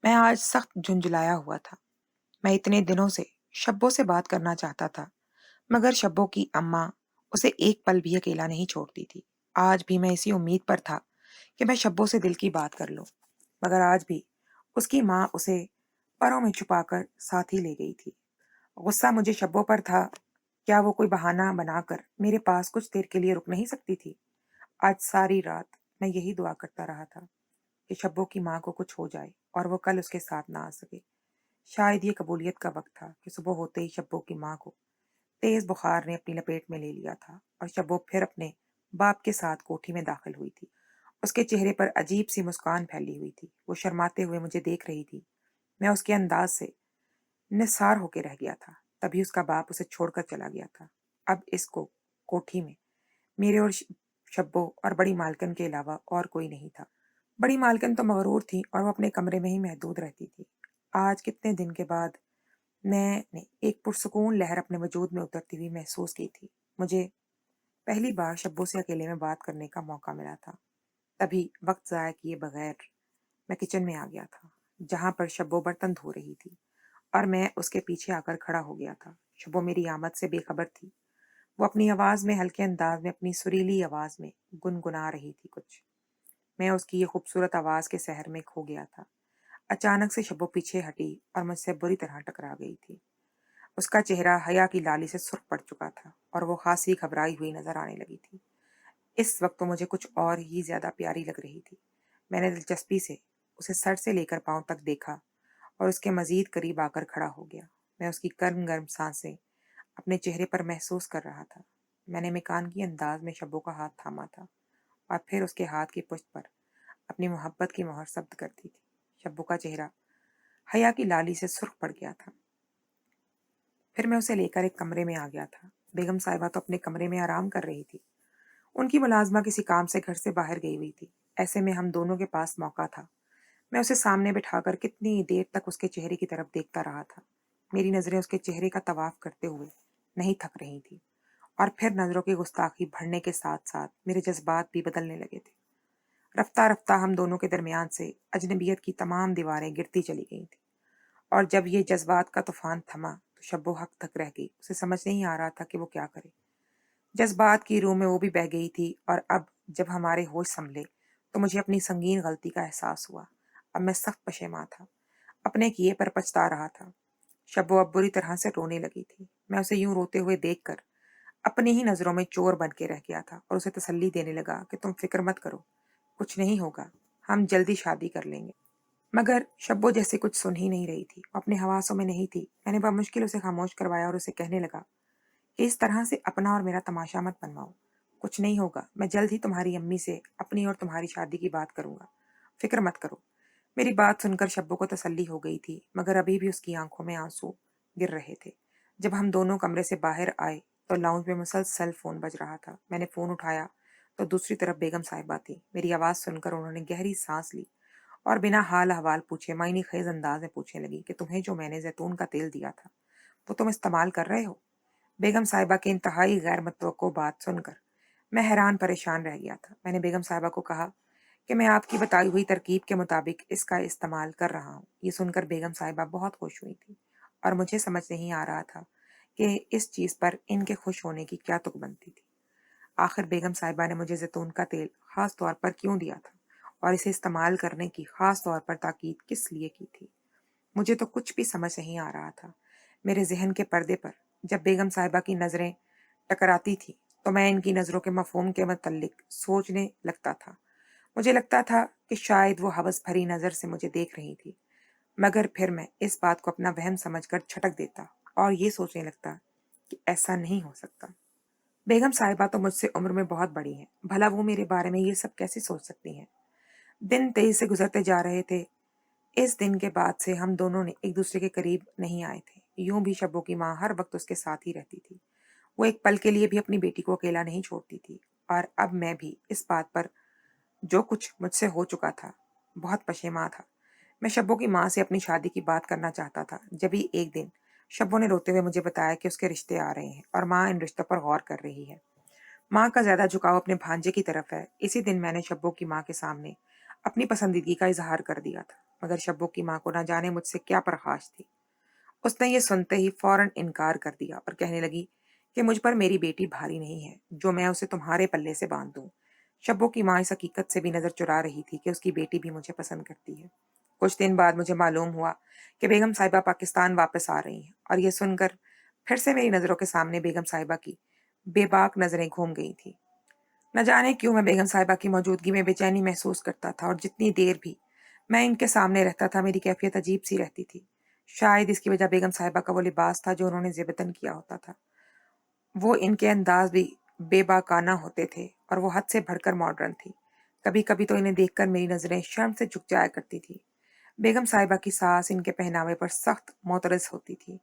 मैं आज सख्त झुंझुलाया हुआ था। मैं इतने दिनों से शब्बो से बात करना चाहता था, मगर शब्बो की अम्मा उसे एक पल भी अकेला नहीं छोड़ती थी। आज भी मैं इसी उम्मीद पर था कि मैं शब्बो से दिल की बात कर लूं, मगर आज भी उसकी माँ उसे परों में छुपाकर साथ ही ले गई थी। गुस्सा मुझे शब्बो पर था। क्या वो कोई बहाना बनाकर मेरे पास कुछ देर के लिए रुक नहीं सकती थी? आज सारी रात मैं यही दुआ करता रहा था कि शब्बो की माँ को कुछ हो जाए और वो कल उसके साथ ना आ सके। शायद ये कबूलियत का वक्त था कि सुबह होते ही शब्बो की माँ को तेज बुखार ने अपनी लपेट में ले लिया था और शब्बो फिर अपने बाप के साथ कोठी में दाखिल हुई थी। उसके चेहरे पर अजीब सी मुस्कान फैली हुई थी। वो शर्माते हुए मुझे देख रही थी। मैं उसके अंदाज से निस्सार होकर रह गया था। तभी उसका बाप उसे छोड़कर चला गया था। अब इसको कोठी में मेरे और शब्बो और बड़ी मालकिन के अलावा और कोई नहीं था। बड़ी मालकिन तो मगरूर थी और वो अपने कमरे में ही महदूद रहती थी। आज कितने दिन के बाद मैंने एक पुरसुकून लहर अपने वजूद में उतरती हुई महसूस की थी। मुझे पहली बार शब्बों से अकेले में बात करने का मौका मिला था। तभी वक्त ज़ाया किए बगैर मैं किचन में आ गया था, जहां पर शब्बो बर्तन धो रही थी और मैं उसके पीछे आकर खड़ा हो गया था। शब्बो मेरी आमद से बेखबर थी। वो अपनी आवाज में हल्के अंदाज में, अपनी सुरीली आवाज में गुनगुना रही थी कुछ। मैं उसकी ये खूबसूरत आवाज के सहर में खो गया था। अचानक से शब्बो पीछे हटी और मुझसे बुरी तरह टकरा गई थी। उसका चेहरा हया की लाली से सुर्ख पड़ चुका था और वो खासी घबराई हुई नजर आने लगी थी। इस वक्त तो मुझे कुछ और ही ज्यादा प्यारी लग रही थी। मैंने दिलचस्पी से उसे सर से लेकर पांव तक देखा और उसके मजीद करीब आकर खड़ा हो गया। मैं उसकी गर्म गर्म सांसें अपने चेहरे पर महसूस कर रहा था। मैंने मेकानगी अंदाज में शब्बो का हाथ थामा था और फिर उसके हाथ की पुश्त पर अपनी मोहब्बत की मोहर जब्त कर दी थी। शब्बो का चेहरा हया की लाली से सुर्ख पड़ गया था। फिर मैं उसे लेकर एक कमरे में आ गया था। बेगम साहिबा तो अपने कमरे में आराम कर रही थी। उनकी मुलाजमा किसी काम से घर से बाहर गई हुई थी। ऐसे में हम दोनों के पास मौका था। मैं उसे सामने बिठाकर कितनी देर तक उसके चेहरे की तरफ देखता रहा था। मेरी नजरें उसके चेहरे का तवाफ करते हुए नहीं थक रही थी और फिर नजरों की गुस्ताखी बढ़ने के साथ साथ मेरे जज्बात भी बदलने लगे थे। रफ्ता रफ्ता हम दोनों के दरमियान से अजनबियत की तमाम दीवारें गिरती चली गई थी। और जब ये जज्बात का तूफान थमा तो शब्बो हक तक रह गई। उसे समझ नहीं आ रहा था कि वो क्या करे। जज्बात की रूह में वो भी बह गई थी और अब जब हमारे होश संभले तो मुझे अपनी संगीन गलती का एहसास हुआ। अब मैं सख्त पशेमा था। अपने किए पर पछता रहा था। शब्बो अब बुरी तरह से रोने लगी थी। मैं उसे यूं रोते हुए देखकर अपनी ही नजरों में चोर बन के रह गया था और उसे तसल्ली देने लगा कि तुम फिक्र मत करो, कुछ नहीं होगा, हम जल्दी शादी कर लेंगे। मगर शब्बो जैसे कुछ सुन ही नहीं रही थी, अपने हवासों में नहीं थी। मैंने बमुश्किल उसे खामोश करवाया और उसे कहने लगा कि इस तरह से अपना और मेरा तमाशा मत बनवाओ। कुछ नहीं होगा, मैं जल्द ही तुम्हारी अम्मी से अपनी और तुम्हारी शादी की बात करूंगा, फिक्र मत करो। मेरी बात सुनकर शब्बो को तसल्ली हो गई थी, मगर अभी भी उसकी आंखों में आंसू गिर रहे थे। जब हम दोनों कमरे से बाहर आए तो लाउंज में मुसलसल फोन बज रहा था। मैंने फोन उठाया तो दूसरी तरफ बेगम साहिबा थी। मेरी आवाज सुनकर उन्होंने गहरी सांस ली और बिना हाल अहवाल पूछे मायने खेज अंदाज में पूछने लगी कि तुम्हें जो मैंने जैतून का तेल दिया था वो तुम इस्तेमाल कर रहे हो? बेगम साहिबा की इंतहाई गैर मुतवक्को बात सुनकर मैं हैरान परेशान रह गया था। मैंने बेगम साहिबा को कहा कि मैं आपकी बताई हुई तरकीब के मुताबिक इसका इस्तेमाल कर रहा हूँ। ये सुनकर बेगम साहिबा बहुत खुश हुई थी और मुझे समझ नहीं आ रहा था कि इस चीज पर इनके खुश होने की क्या तुक बनती थी। आखिर बेगम साहिबा ने मुझे जैतून का तेल खास तौर पर क्यों दिया था और इसे इस्तेमाल करने की खास तौर पर ताकीद किस लिए की थी? मुझे तो कुछ भी समझ नहीं आ रहा था। मेरे जहन के पर्दे पर जब बेगम साहिबा की नजरें टकराती थी तो मैं इनकी नजरों के मफहूम के मुतल्लिक सोचने लगता था। मुझे लगता था कि शायद वो हवस भरी नजर से मुझे देख रही थी, मगर फिर मैं इस बात को अपना वहम समझकर छटक देता और ये सोचने लगता कि ऐसा नहीं हो सकता। बेगम साहिबा तो मुझसे उम्र में बहुत बड़ी हैं, भला वो मेरे बारे में ये सब कैसे सोच सकती हैं? दिन तेजी से गुजरते जा रहे थे। इस दिन के बाद से हम दोनों ने एक दूसरे के करीब नहीं आए थे। यूं भी शब्बो की माँ हर वक्त उसके साथ ही रहती थी। वो एक पल के लिए भी अपनी बेटी को अकेला नहीं छोड़ती थी। और अब मैं भी इस बात पर, जो कुछ मुझसे हो चुका था, बहुत पशेमा था। मैं शब्बो की माँ से अपनी शादी की बात करना चाहता था। जब ही एक दिन शब्बो ने रोते हुए मुझे बताया कि उसके रिश्ते आ रहे हैं और माँ इन रिश्तों पर गौर कर रही है। माँ का ज्यादा झुकाव अपने भांजे की तरफ है। इसी दिन मैंने शब्बो की माँ के सामने अपनी पसंदीदगी का इजहार कर दिया था। मगर शब्बो की माँ को न जाने मुझसे क्या परखाश थी। उसने ये सुनते ही फौरन इनकार कर दिया और कहने लगी कि मुझ पर मेरी बेटी भारी नहीं है, जो मैं उसे तुम्हारे पल्ले से बांध दूं। शब्बो की माँ इस हकीकत से भी नजर चुरा रही थी कि उसकी बेटी भी मुझे पसंद करती है। कुछ दिन बाद मुझे मालूम हुआ कि बेगम साहिबा पाकिस्तान वापस आ रही हैं, और ये सुनकर फिर से मेरी नजरों के सामने बेगम साहिबा की बेबाक नजरें घूम गई थी। न जाने क्यों मैं बेगम साहिबा की मौजूदगी में बेचैनी महसूस करता था, और जितनी देर भी मैं इनके सामने रहता था मेरी कैफियत अजीब सी रहती थी। शायद इसकी वजह बेगम साहिबा का वो लिबास था जो उन्होंने ज़ेबतन किया होता था। वो इनके अंदाज भी बेबाकाना होते थे, और वो हद से बढ़कर मॉडर्न थी। कभी कभी तो इन्हें देखकर मेरी नजरें शर्म से झुक जाया करती थी। बेगम साहिबा की सास इनके पहनावे पर सख्त मोतरज होती थी।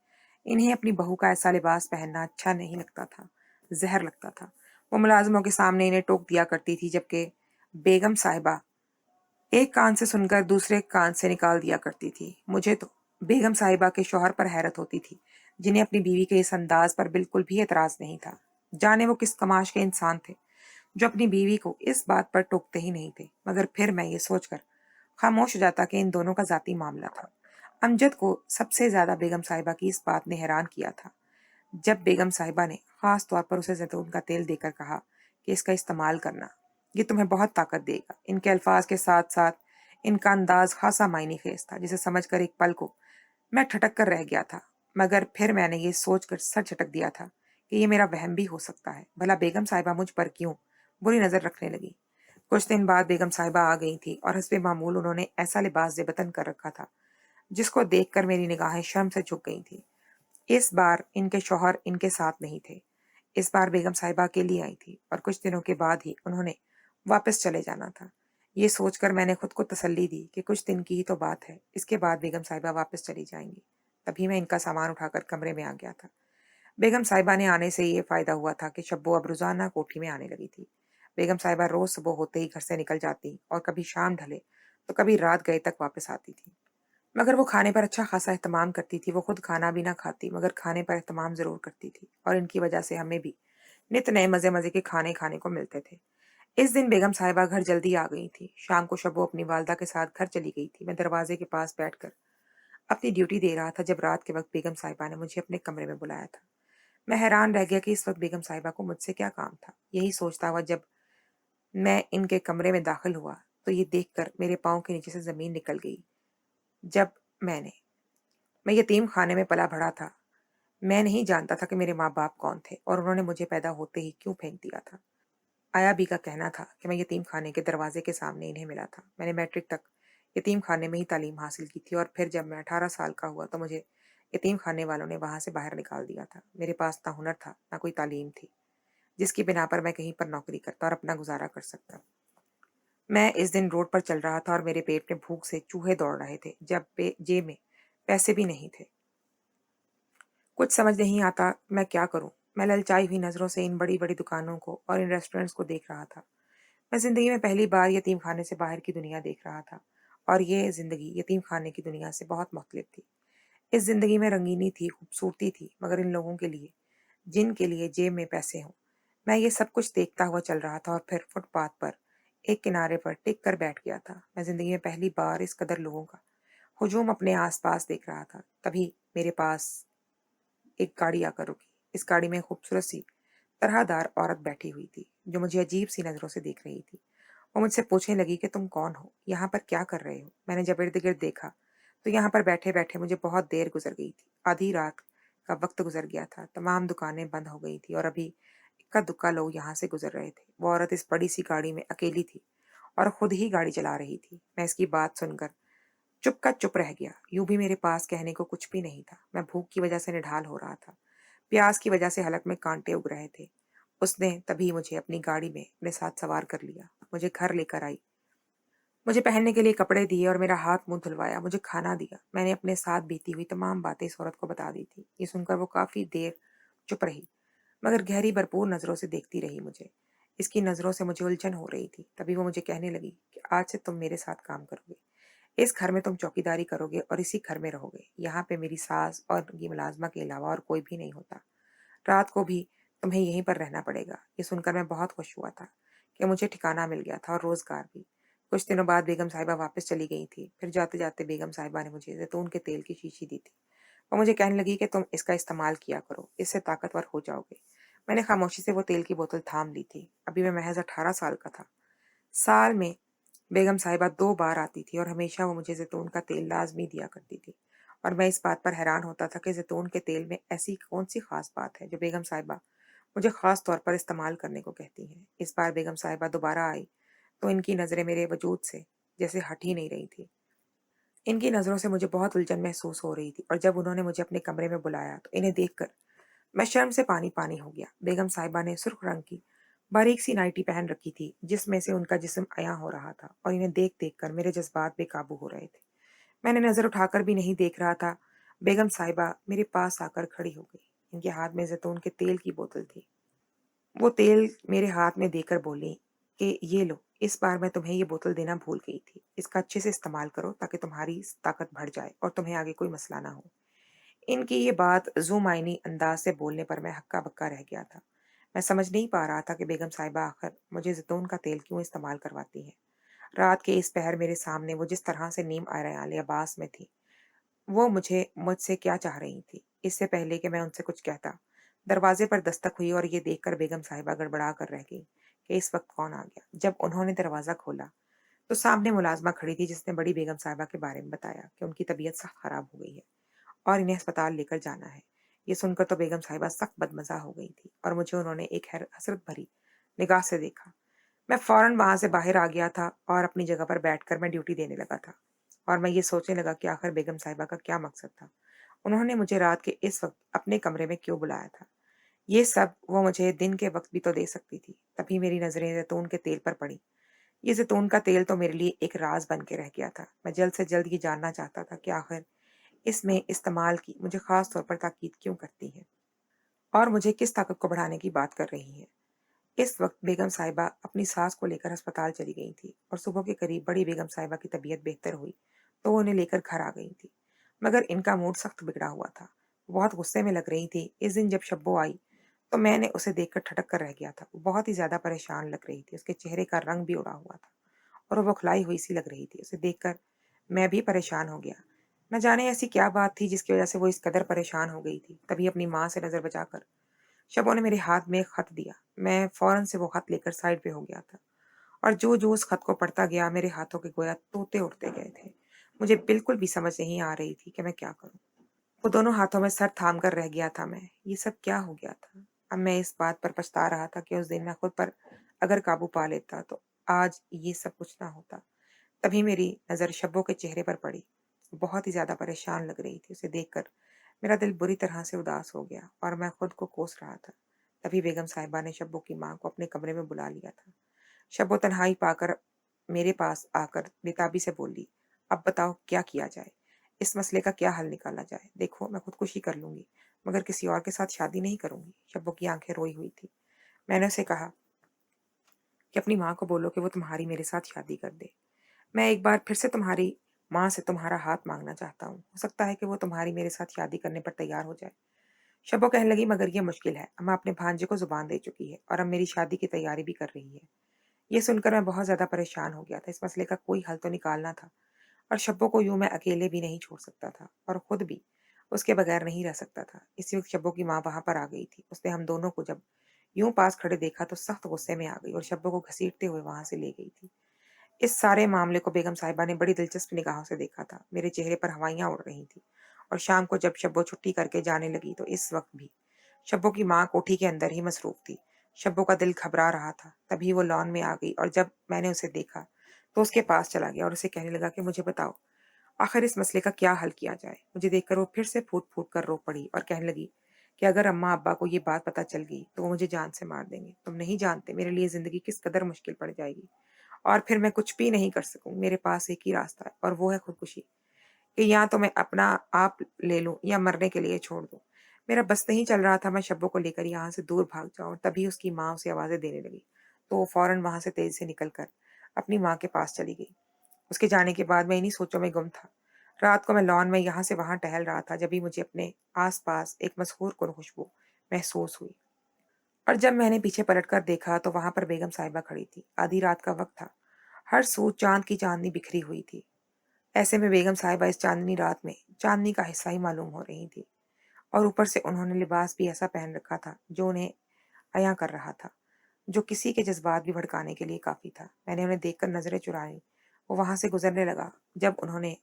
इन्हें अपनी बहू का ऐसा लिबास पहनना अच्छा नहीं लगता था, जहर लगता था। वो मुलाजमों के सामने इन्हें टोक दिया करती थी, जबकि बेगम साहिबा एक कान से सुनकर दूसरे कान से निकाल दिया करती थी। मुझे तो बेगम साहिबा के शौहर पर हैरत होती थी, जिन्हें अपनी बीवी के इस अंदाज पर बिल्कुल भी एतराज नहीं था। जाने वो किस कमाश के इंसान थे जो अपनी बीवी को इस बात पर टोकते ही नहीं थे। मगर फिर मैं ये सोचकर खामोश हो जाता कि इन दोनों का जाती मामला था। अमजद को सबसे ज्यादा बेगम साहिबा की इस बात ने हैरान किया था। जब बेगम साहिबा ने खास तौर पर उसे जैतून का तेल देकर कहा कि इसका इस्तेमाल करना, ये तुम्हें बहुत ताकत देगा। इनके अल्फाज के साथ साथ इनका अंदाज खासा मायने खेज था, जिसे समझकर एक पल को मैं ठटक कर रह गया था। मगर फिर मैंने ये सोचकर सर झटक दिया था कि ये मेरा वहम भी हो सकता है। भला बेगम साहिबा मुझ पर क्यों बुरी नजर रखने लगी। कुछ दिन बाद बेगम साहिबा आ गई थी, और हस्बे मामूल उन्होंने ऐसा लिबास जेबतन कर रखा था जिसको देखकर मेरी निगाहें शर्म से झुक गई थी। इस बार इनके शौहर इनके साथ नहीं थे। इस बार बेगम साहिबा अकेली आई थी, और कुछ दिनों के बाद ही उन्होंने वापस चले जाना था। ये सोचकर मैंने खुद को तसल्ली दी कि कुछ दिन की ही तो बात है, इसके बाद बेगम साहिबा वापस चली जाएंगी। तभी मैं इनका सामान उठाकर कमरे में आ गया था। बेगम साहिबा ने आने से ये फायदा हुआ था कि शब्बो अब रोजाना कोठी में आने लगी थी। बेगम साहिबा रोज सुबह होते ही घर से निकल जाती, और कभी शाम ढले तो कभी रात गए तक वापस आती थी। मगर वो खाने पर अच्छा खासा एहतमाम करती थी। वो खुद खाना भी ना खाती, मगर खाने पर एहतमाम जरूर करती थी, और इनकी वजह से हमें भी नित नए मजे मजे के खाने खाने को मिलते थे। इस दिन बेगम साहिबा घर जल्दी आ गई थी। शाम को शब्बो अपनी वालदा के साथ घर चली गई थी। मैं दरवाजे के पास बैठकर अपनी ड्यूटी दे रहा था जब रात के वक्त बेगम साहिबा ने मुझे अपने कमरे में बुलाया था। मैं हैरान रह गया कि इस वक्त बेगम साहिबा को मुझसे क्या काम था। यही सोचता हुआ जब मैं इनके कमरे में दाखिल हुआ, तो ये देखकर मेरे पाँव के नीचे से जमीन निकल गई। जब मैंने मैं यतीम खाने में पला बढ़ा था, मैं नहीं जानता था कि मेरे माँ बाप कौन थे, और उन्होंने मुझे पैदा होते ही क्यों फेंक दिया था। आया बी का कहना था कि मैं यतीम खाने के दरवाजे के सामने इन्हें मिला था। मैंने मैट्रिक तक यतीम खाने में ही तालीम हासिल की थी, और फिर जब मैं 18 साल का हुआ तो मुझे यतीम खाने वालों ने वहां से बाहर निकाल दिया था। मेरे पास ना हुनर था, ना कोई तालीम थी जिसकी बिना पर मैं कहीं पर नौकरी करता और अपना गुजारा कर सकता। मैं इस दिन रोड पर चल रहा था, और मेरे पेट में भूख से चूहे दौड़ रहे थे, जब जेब में पैसे भी नहीं थे। कुछ समझ नहीं आता मैं क्या करूं। मैं ललचाई हुई नजरों से इन बड़ी बड़ी दुकानों को और इन रेस्टोरेंट्स को देख रहा था। मैं जिंदगी में पहली बार यतीम खाने से बाहर की दुनिया देख रहा था, और ये जिंदगी यतीम खाने की दुनिया से बहुत मुख्तलिफ थी। इस जिंदगी में रंगीनी थी, खूबसूरती थी, मगर इन लोगों के लिए जिनके लिए जेब में पैसे हों। मैं ये सब कुछ देखता हुआ चल रहा था, और फिर फुटपाथ पर एक किनारे पर टिक कर बैठ गया था। मैं जिंदगी में पहली बार इस कदर लोगों का हुजूम अपने आसपास देख रहा था। तभी मेरे पास एक गाड़ी आकर रुकी। इस गाड़ी में एक खूबसूरत सी तरहदार औरत बैठी हुई थी, जो मुझे अजीब सी नजरों से देख रही थी। वो मुझसे पूछने लगी कि तुम कौन हो, यहाँ पर क्या कर रहे हो। मैंने जब इर्द गिर्द देखा तो यहाँ पर बैठे बैठे मुझे बहुत देर गुजर गई थी। आधी रात का वक्त गुजर गया था, तमाम दुकानें बंद हो गई थी, और अभी इक्का दुक्का लोग यहाँ से गुजर रहे थे। वो औरत इस बड़ी सी गाड़ी में अकेली थी, और खुद ही गाड़ी चला रही थी। मैं इसकी बात सुनकर चुप का चुप रह गया। यूं भी मेरे पास कहने को कुछ भी नहीं था। मैं भूख की वजह से निढाल हो रहा था, प्यास की वजह से हलक में कांटे उग रहे थे। उसने तभी मुझे अपनी गाड़ी में अपने साथ सवार कर लिया, मुझे घर लेकर आई, मुझे पहनने के लिए कपड़े दिए, और मेरा हाथ मुंह धुलवाया, मुझे खाना दिया। मैंने अपने साथ बीती हुई तमाम बातें इस औरत को बता दी थी। ये सुनकर वो काफी देर चुप रही, मगर गहरी भरपूर नजरों से देखती रही मुझे। इसकी नजरों से मुझे उलझन हो रही थी। तभी वो मुझे कहने लगी कि आज से तुम मेरे साथ काम करोगे, इस घर में तुम चौकीदारी करोगे, और इसी घर में रहोगे। यहाँ पे मेरी सास और उनकी मुलाजमा के अलावा और कोई भी नहीं होता। रात को भी तुम्हें यहीं पर रहना पड़ेगा। ये सुनकर मैं बहुत खुश हुआ था कि मुझे ठिकाना मिल गया था, और रोजगार भी। कुछ दिनों बाद बेगम साहिबा वापस चली गई थी। फिर जाते जाते बेगम साहिबा ने मुझे जैतून के तेल की शीशी दी थी और मुझे कहने लगी कि तुम इसका इस्तेमाल किया करो, इससे ताकतवर हो जाओगे। मैंने खामोशी से वो तेल की बोतल थाम ली थी। अभी मैं महज 18 साल का था। साल में बेगम साहिबा 2 बार आती थी और हमेशा वो मुझे जैतून का तेल लाजमी दिया करती थी। और मैं इस बात पर हैरान होता था कि जैतून के तेल में ऐसी कौन सी खास बात है जो बेगम साहिबा मुझे खास तौर पर इस्तेमाल करने को कहती हैं। इस बार बेगम साहिबा दोबारा आई तो इनकी नज़रें मेरे वजूद से जैसे हट ही नहीं रही थी। इनकी नज़रों से मुझे बहुत उलझन महसूस हो रही थी और जब उन्होंने मुझे अपने कमरे में बुलाया तो इन्हें देखकर मैं शर्म से पानी पानी हो गया। बेगम साहिबा ने सुर्ख रंग की बारीक सी नाइटी पहन रखी थी जिसमें से उनका जिस्म अयां हो रहा था और इन्हें देख देख कर मेरे जज्बात बेकाबू हो रहे थे। मैंने नज़र उठाकर भी नहीं देख रहा था। बेगम साहिबा मेरे पास आकर खड़ी हो गई। इनके हाथ में जैतून के तेल की बोतल थी। वो तेल मेरे हाथ में देकर बोली कि ये लो, इस बार मैं तुम्हें ये बोतल देना भूल गई थी। इसका अच्छे से इस्तेमाल करो ताकि तुम्हारी ताकत बढ़ जाए और तुम्हें आगे कोई मसला ना हो। इनकी ये बात ज़ुमायनी अंदाज से बोलने पर मैं हक्का बक्का रह गया था। मैं समझ नहीं पा रहा था कि बेगम साहिबा आखिर मुझे जैतून का तेल क्यों इस्तेमाल करवाती हैं। रात के इस पहर मेरे सामने वो जिस तरह से नीम आरयाल लिबास में थी, वो मुझसे क्या चाह रही थी। इससे पहले कि मैं उनसे कुछ कहता, दरवाजे पर दस्तक हुई और ये देखकर बेगम साहिबा गड़बड़ा कर रह गई कि इस वक्त कौन आ गया। जब उन्होंने दरवाज़ा खोला तो सामने मुलाजमा खड़ी थी जिसने बड़ी बेगम साहिबा के बारे में बताया कि उनकी तबीयत सख्त खराब हो गई है और इन्हें अस्पताल लेकर जाना है। ये सुनकर तो बेगम साहिबा सख्त बदमज़ा हो गई थी और मुझे उन्होंने एक हसरत भरी निगाह से देखा। मैं फौरन वहां से बाहर आ गया था और अपनी जगह पर बैठकर मैं ड्यूटी देने लगा था। और मैं ये सोचने लगा कि आखिर बेगम साहिबा का क्या मकसद था। उन्होंने मुझे रात के इस वक्त अपने कमरे में क्यों बुलाया था। ये सब वो मुझे दिन के वक्त भी तो दे सकती थी। तभी मेरी नजरें जैतून के तेल पर पड़ी। ये जैतून का तेल तो मेरे लिए एक राज बन के रह गया था। मैं जल्द से जल्द ये जानना चाहता था कि आखिर इसमें इस्तेमाल की मुझे खास तौर पर ताकीद क्यों करती है और मुझे किस ताकत को बढ़ाने की बात कर रही है। इस वक्त बेगम साहिबा अपनी सास को लेकर अस्पताल चली गई थी और सुबह के करीब बड़ी बेगम साहिबा की तबीयत बेहतर हुई तो वो उन्हें लेकर घर आ गई थी। मगर इनका मूड सख्त बिगड़ा हुआ था। वो बहुत गुस्से में लग रही थी। इस दिन जब शब्बो आई तो मैंने उसे देखकर ठटक कर रह गया था। वो बहुत ही ज्यादा परेशान लग रही थी। उसके चेहरे का रंग भी उड़ा हुआ था और वो बौखलाई हुई सी लग रही थी। उसे देखकर मैं भी परेशान हो गया। न जाने ऐसी क्या बात थी जिसकी वजह से वो इस कदर परेशान हो गई थी। तभी अपनी माँ से नजर बचाकर शबो ने मेरे हाथ में एक खत दिया। मैं फौरन से वो खत लेकर साइड पे हो गया था और जो जो उस खत को पढ़ता गया मेरे हाथों के गोया तोते उड़ते गए थे। मुझे बिल्कुल भी समझ नहीं आ रही थी कि मैं क्या करूं। वो दोनों हाथों में सर थाम कर रह गया था मैं। ये सब क्या हो गया था। अब मैं इस बात पर पछता रहा था कि उस दिन मैं खुद पर अगर काबू पा लेता तो आज ये सब कुछ ना होता। तभी मेरी नजर शब्बो के चेहरे पर पड़ी। वो बहुत ही ज्यादा परेशान लग रही थी। उसे देखकर मेरा दिल बुरी तरह से उदास हो गया और मैं खुद को कोस रहा था। तभी बेगम साहिबा ने शब्बो की माँ को अपने कमरे में बुला लिया था। शब्बो तन्हाई पाकर मेरे पास आकर बेताबी से बोली, अब बताओ क्या किया जाए। इस मसले का क्या हल निकाला जाए। देखो मैं खुदकुशी कर लूंगी मगर किसी और के साथ शादी नहीं करूंगी। शब्बो की आंखें रोई हुई थी। मैंने उसे कहा कि अपनी माँ को बोलो कि वो तुम्हारी मेरे साथ शादी कर दे। मैं एक बार फिर से तुम्हारी माँ से तुम्हारा हाथ मांगना चाहता हूँ। हो सकता है कि वो तुम्हारी मेरे साथ शादी करने पर तैयार हो जाए। शब्बो कहने लगी, मगर ये मुश्किल है। अम्मा अपने भांजे को जुबान दे चुकी है और अब मेरी शादी की तैयारी भी कर रही है। ये सुनकर मैं बहुत ज्यादा परेशान हो गया था। इस मसले का कोई हल तो निकालना था और शब्बो को यूं मैं अकेले भी नहीं छोड़ सकता था और खुद भी उसके बगैर नहीं रह सकता था। इसी वक्त शब्बो की माँ वहां पर आ गई थी। उसने हम दोनों को जब यूं पास खड़े देखा तो सख्त गुस्से में आ गई और शब्बो को घसीटते हुए वहां से ले गई थी। इस सारे मामले को बेगम साहिबा ने बड़ी दिलचस्प निगाहों से देखा था। मेरे चेहरे पर हवाइयां उड़ रही थी और शाम को जब शब्बो छुट्टी करके जाने लगी तो इस वक्त भी शब्बो की माँ कोठी के अंदर ही मसरूफ थी। शब्बो का दिल घबरा रहा था। तभी वो लॉन में आ गई और जब मैंने उसे देखा तो उसके पास चला गया और उसे कहने लगा कि मुझे बताओ आखिर इस मसले का क्या हल किया जाए। मुझे देखकर वो फिर से फूट फूट कर रो पड़ी और कहने लगी कि अगर अम्मा अब्बा को ये बात पता चल गई तो वो मुझे जान से मार देंगे। तुम नहीं जानते मेरे लिए जिंदगी किस कदर मुश्किल पड़ जाएगी और फिर मैं कुछ भी नहीं कर सकूं। मेरे पास एक ही रास्ता है और वो है खुदकुशी, कि या तो मैं अपना आप ले लूं या मरने के लिए छोड़ दूं। मेरा बस नहीं चल रहा था मैं शब्बों को लेकर यहाँ से दूर भाग जाऊं और तभी उसकी माँ उसे आवाजें देने लगी तो वो फौरन वहां से तेजी से निकलकर अपनी माँ के पास चली गई। उसके जाने के बाद मैं इन्हीं सोचों में गुम था। रात को मैं लॉन में यहाँ से वहां टहल रहा था जब भी मुझे अपने आसपास एक मशहूर कुन खुशबू महसूस हुई और जब मैंने पीछे पलटकर देखा तो वहां पर बेगम साहिबा खड़ी थी। आधी रात का वक्त था। हर सू चांद की चांदनी बिखरी हुई थी। ऐसे में बेगम साहिबा इस चांदनी रात में चांदनी का हिस्सा ही मालूम हो रही थी। और ऊपर से उन्होंने लिबास भी ऐसा पहन रखा था जो उन्हें अया कर रहा था, जो किसी के जज्बात भी भड़काने के लिए काफी था। मैंने उन्हें देखकर नजरें चुराई। वो वहां से गुजरने लगा। जब उन्होंने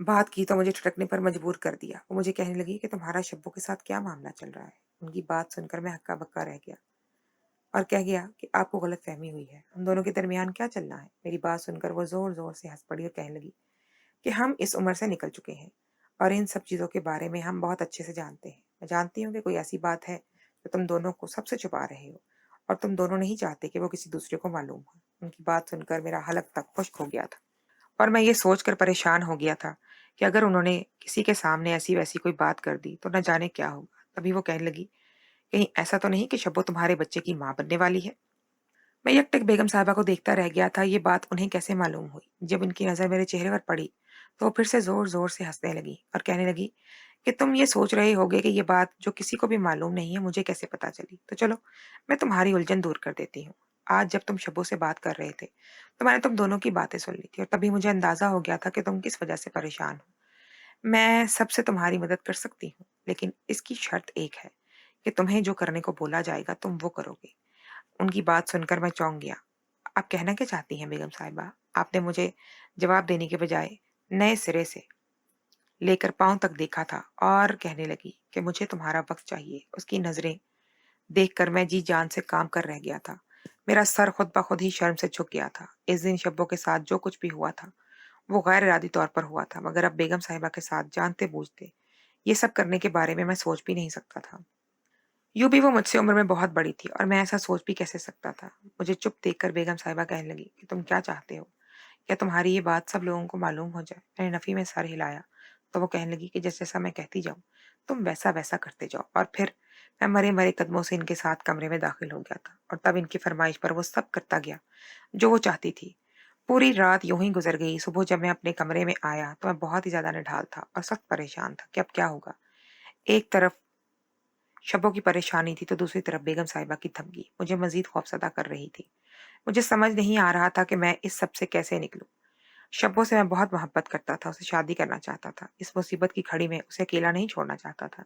बात की तो मुझे ठिठकने पर मजबूर कर दिया। वो मुझे कहने लगी कि तुम्हारा शब्बों के साथ क्या मामला चल रहा है। उनकी बात सुनकर मैं हक्का बक्का रह गया और कह गया कि आपको गलत फहमी हुई है। हम दोनों के दरमियान क्या चलना है। मेरी बात सुनकर वो जोर जोर से हंस पड़ी और कहने लगी कि हम इस उम्र से निकल चुके हैं और इन सब चीजों के बारे में हम बहुत अच्छे से जानते हैं। मैं जानती हूँ कि कोई ऐसी बात है जो तुम दोनों को सबसे छुपा रहे हो और तुम दोनों नहीं चाहते कि वो किसी दूसरे को मालूम हो। उनकी बात सुनकर मेरा हलक तक खुश्क हो गया था और मैं ये सोचकर परेशान हो गया था कि अगर उन्होंने किसी के सामने ऐसी वैसी कोई बात कर दी तो न जाने क्या होगा। तभी वो कहने लगी, कहीं ऐसा तो नहीं कि शब्बो तुम्हारे बच्चे की माँ बनने वाली है। मैं यकटक बेगम साहिबा को देखता रह गया था। ये बात उन्हें कैसे मालूम हुई। जब उनकी नजर मेरे चेहरे पर पड़ी तो वो फिर से जोर जोर से हंसने लगी और कहने लगी कि तुम ये सोच रहे होगे कि ये बात जो किसी को भी मालूम नहीं है मुझे कैसे पता चली। तो चलो मैं तुम्हारी उलझन दूर कर देती हूँ। आज जब तुम शब्बों से बात कर रहे थे तो मैंने तुम दोनों की बातें सुन ली थी और तभी मुझे अंदाजा हो गया था कि तुम किस वजह से परेशान हो। मैं सबसे तुम्हारी मदद कर सकती हूँ, लेकिन इसकी शर्त एक है कि तुम्हें जो करने को बोला जाएगा तुम वो करोगे। उनकी बात सुनकर मैं चौंक गया। आप कहना क्या चाहती हैं बेगम साहिबा? आपने मुझे जवाब देने के बजाय नए सिरे से लेकर पाँव तक देखा था और कहने लगी कि मुझे तुम्हारा वक्त चाहिए। उसकी नजरें देखकर मैं जी जान से काम कर रह गया था। मेरा सर खुद ब खुद ही शर्म से झुक गया था। इस दिन शब्बों के साथ जो कुछ भी हुआ था वो गैर इरादी तौर पर हुआ था, मगर अब बेगम साहिबा के साथ जानते बूझते ये सब करने के बारे में मैं सोच भी नहीं सकता था। यूँ भी वो मुझसे उम्र में बहुत बड़ी थी और मैं ऐसा सोच भी कैसे सकता था। मुझे चुप देखकर बेगम साहिबा कहने लगी कि तुम क्या चाहते हो? क्या तुम्हारी ये बात सब लोगों को मालूम हो जाए? मैंने नफी में सर हिलाया तो वो कहने लगी कि जैसा जैसा मैं कहती जाऊं तुम वैसा वैसा करते जाओ। और फिर मैं मरे मरे कदमों से इनके साथ कमरे में दाखिल हो गया था और तब इनकी फरमाइश पर वो सब करता गया जो वो चाहती थी। पूरी रात यूं ही गुजर गई। सुबह जब मैं अपने कमरे में आया तो मैं बहुत ही ज्यादा निढाल था और सख्त परेशान था कि अब क्या होगा। एक तरफ शब्बों की परेशानी थी तो दूसरी तरफ बेगम साहिबा की धमकी मुझे मजीद खौफजदा कर रही थी। मुझे समझ नहीं आ रहा था कि मैं इस सब से कैसे निकलूं। शब्बों से मैं बहुत मोहब्बत करता था, उसे शादी करना चाहता था। इस मुसीबत की घड़ी में उसे अकेला नहीं छोड़ना चाहता था।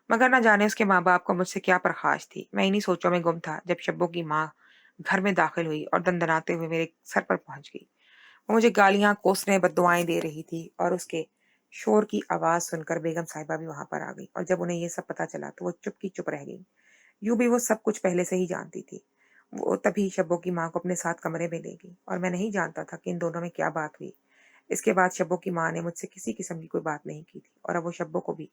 मगर न जाने उसके माँ बाप को मुझसे क्या परखाश थी। मैं इन्हीं सोचों में गुम था जब शब्बों की माँ घर में दाखिल हुई और दंदनाते हुए मेरे सर पर पहुंच गई। वो मुझे गालियां कोसने बद्दुआएं दे रही थी और उसके शोर की आवाज सुनकर बेगम साहिबा भी वहां पर आ गई और जब उन्हें ये सब पता चला तो वो चुप की चुप रह गई। यूं भी वो सब कुछ पहले से ही जानती थी। वो तभी शब्बों की माँ को अपने साथ कमरे में ले गई और मैं नहीं जानता था कि इन दोनों में क्या बात हुई। इसके बाद शब्बों की माँ ने मुझसे किसी किस्म की कोई बात नहीं की थी और अब वो शब्बों को भी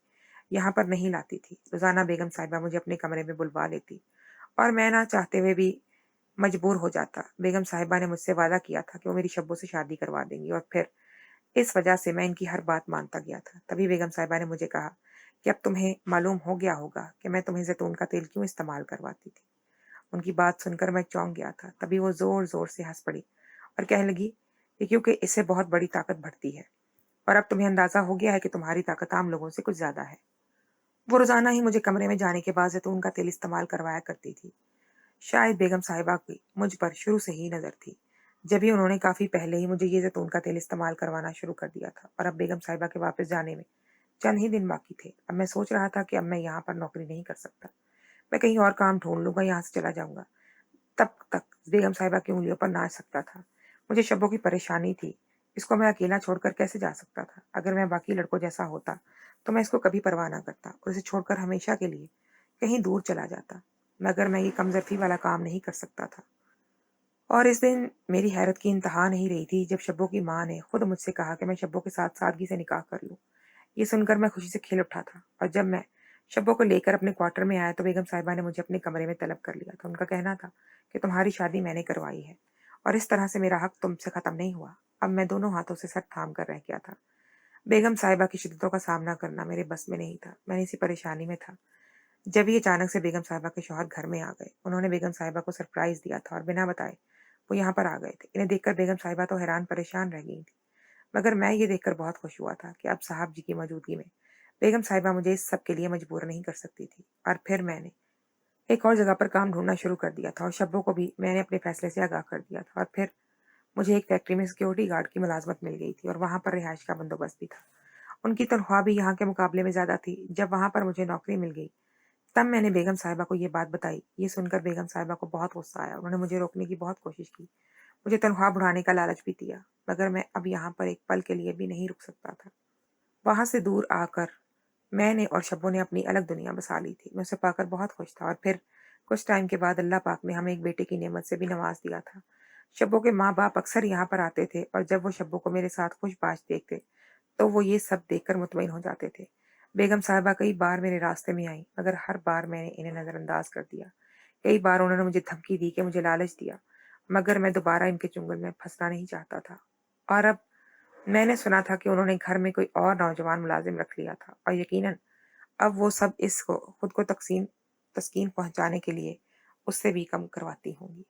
यहाँ पर नहीं लाती थी। रोजाना बेगम साहिबा मुझे अपने कमरे में बुलवा लेती और मैं ना चाहते हुए भी मजबूर हो जाता। बेगम साहिबा ने मुझसे वादा किया था कि वो मेरी शब्बों से शादी करवा देंगी और फिर इस वजह से मैं इनकी हर बात मानता गया था। तभी बेगम साहिबा ने मुझे कहा कि अब तुम्हें मालूम हो गया होगा कि मैं तुम्हें जैतून का तेल क्यों इस्तेमाल करवाती थी। उनकी बात सुनकर मैं चौंक गया था। तभी वो जोर जोर से हंस पड़ी और कहने लगी कि क्योंकि इससे बहुत बड़ी ताकत बढ़ती है और अब तुम्हें अंदाजा हो गया है कि तुम्हारी ताकत आम लोगों से कुछ ज्यादा है। वो रोजाना ही मुझे कमरे में जाने के बाद जैतून का तेल इस्तेमाल करवाया करती थी। शायद बेगम साहिबा की मुझ पर शुरू से ही नजर थी। जब भी उन्होंने काफी पहले ही मुझे ये जैतून का तेल इस्तेमाल करवाना शुरू कर दिया था और अब बेगम साहिबा के वापस जाने में चंद ही दिन बाकी थे। अब मैं सोच रहा था कि अब मैं यहाँ पर नौकरी नहीं कर सकता। मैं कहीं और काम ढूंढ लूंगा, यहाँ से चला जाऊंगा। तब तक बेगम साहिबा की उंगलियों पर नाच सकता था। मुझे शब्बों की परेशानी थी। इसको मैं अकेला छोड़कर कैसे जा सकता था। अगर मैं बाकी लड़कों जैसा होता तो मैं इसको कभी परवाह ना करता और इसे छोड़कर हमेशा के लिए कहीं दूर चला जाता। मगर मैं ये कमजोरी वाला काम नहीं कर सकता था। और इस दिन मेरी हैरत की इंतहा नहीं रही थी जब शब्बों की माँ ने खुद मुझसे कहा कि मैं शब्बों के साथ सादगी से निकाह कर लूं। ये सुनकर मैं खुशी से खिल उठा था और जब मैं शब्बों को लेकर अपने क्वार्टर में आया तो बेगम साहिबा ने मुझे अपने कमरे में तलब कर लिया था। उनका कहना था कि तुम्हारी शादी मैंने करवाई है और इस तरह से मेरा हक तुमसे खत्म नहीं हुआ। अब मैं दोनों हाथों से सर थाम कर रह गया था। बेगम साहिबा की शिद्दतों का सामना करना मेरे बस में नहीं था। मैंने इसी परेशानी में था जब ये अचानक से बेगम साहिबा के शौहर घर में आ गए। उन्होंने बेगम साहिबा को सरप्राइज दिया था और बिना बताए वो यहाँ पर आ गए थे। इन्हें देखकर बेगम साहिबा तो हैरान परेशान रह गई थी, मगर मैं ये देखकर बहुत खुश हुआ था कि अब साहब जी की मौजूदगी में बेगम साहिबा मुझे इस सब के लिए मजबूर नहीं कर सकती थी। और फिर मैंने एक और जगह पर काम ढूंढना शुरू कर दिया था और शब्बों को भी मैंने अपने फैसले से आगाह कर दिया था। और फिर مجھے ایک فیکٹری میں سیکورٹی گارڈ کی ملازمت مل گئی تھی اور وہاں پر رہائش کا بندوبست بھی تھا۔ ان کی تنخواہ بھی یہاں کے مقابلے میں زیادہ تھی۔ جب وہاں پر مجھے نوکری مل گئی تب میں نے بیگم صاحبہ کو یہ بات بتائی۔ یہ سن کر بیگم صاحبہ کو بہت غصہ آیا۔ انہوں نے مجھے روکنے کی بہت کوشش کی، مجھے تنخواہ بڑھانے کا لالچ بھی دیا، مگر میں اب یہاں پر ایک پل کے لیے بھی نہیں رک سکتا تھا۔ وہاں سے دور آ کر میں نے اور شبو نے اپنی الگ دنیا بسا لی تھی۔ میں اسے پا کر بہت خوش تھا، اور پھر کچھ ٹائم کے بعد اللہ پاک نے ہمیں ایک بیٹے کی نعمت سے بھی نواز دیا تھا۔ شبو کے ماں باپ اکثر یہاں پر آتے تھے، اور جب وہ شبو کو میرے ساتھ خوش باش دیکھتے تو وہ یہ سب دیکھ کر مطمئن ہو جاتے تھے۔ بیگم صاحبہ کئی بار میرے راستے میں آئیں، مگر ہر بار میں نے انہیں نظر انداز کر دیا۔ کئی بار انہوں نے مجھے دھمکی دی کہ مجھے لالچ دیا، مگر میں دوبارہ ان کے چنگل میں پھنسنا نہیں چاہتا تھا۔ اور اب میں نے سنا تھا کہ انہوں نے گھر میں کوئی اور نوجوان ملازم رکھ لیا تھا، اور یقیناً اب وہ سب اس کو خود کو تسکین پہنچانے کے لیے اس سے بھی کم کرواتی ہوں گی۔